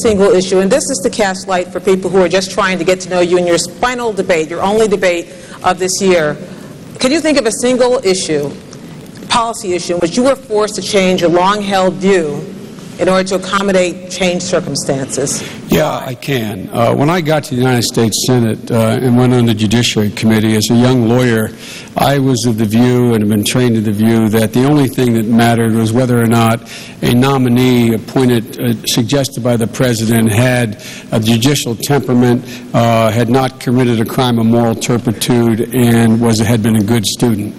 single issue, and this is to cast light for people who are just trying to get to know you in your final debate, your only debate of this year. Can you think of a single issue, policy issue, in which you were forced to change a long-held view in order to accommodate changed circumstances? Yeah, I can. When I got to the United States Senate and went on the Judiciary Committee as a young lawyer, I was of the view and have been trained to the view that the only thing that mattered was whether or not a nominee appointed, suggested by the President, had a judicial temperament, had not committed a crime of moral turpitude, and had been a good student.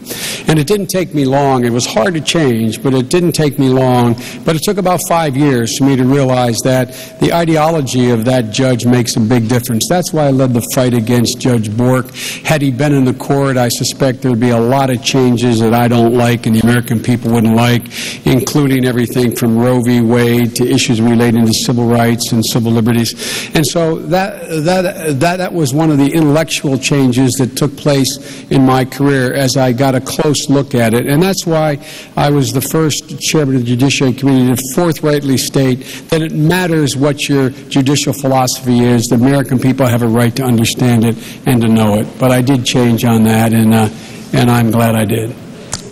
And it didn't take me long. It was hard to change, but it didn't take me long. But it took about 5 years for me to realize that the ideology of that judge makes a big difference. That's why I led the fight against Judge Bork. Had he been in the court, I suspect there would be a lot of changes that I don't like and the American people wouldn't like, including everything from Roe v. Wade to issues relating to civil rights and civil liberties. And so that was one of the intellectual changes that took place in my career as I got a close look at it. And that's why I was the first chairman of the Judiciary Committee to forthrightly state that it matters what your judicial philosophy is. The American people have a right to understand it and to know it. But I did change on that, and I'm glad I did.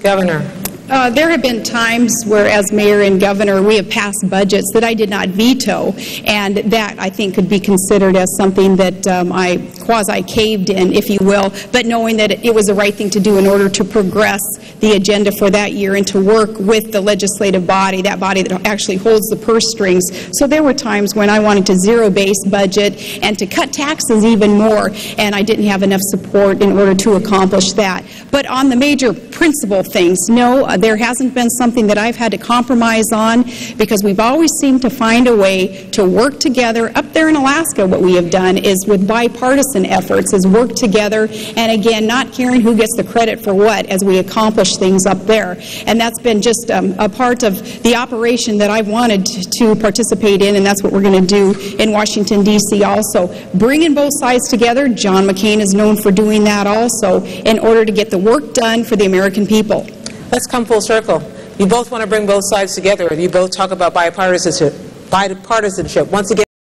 Governor. There have been times where, as mayor and governor, we have passed budgets that I did not veto, and that, I think, could be considered as something that I quasi-caved in, if you will, but knowing that it was the right thing to do in order to progress the agenda for that year and to work with the legislative body, that body that actually holds the purse strings. So there were times when I wanted to zero-base budget and to cut taxes even more, and I didn't have enough support in order to accomplish that. But on the major principle things, no, there hasn't been something that I've had to compromise on, because we've always seemed to find a way to work together. Up there in Alaska, what we have done is, with bipartisan efforts, is work together, and again, not caring who gets the credit for what as we accomplish things up there. And that's been just a part of the operation that I've wanted to participate in, and that's what we're going to do in Washington, D.C. also. Bringing both sides together, John McCain is known for doing that also, in order to get the work done for the American people. Let's come full circle. You both want to bring both sides together. You both talk about bipartisanship. Once again,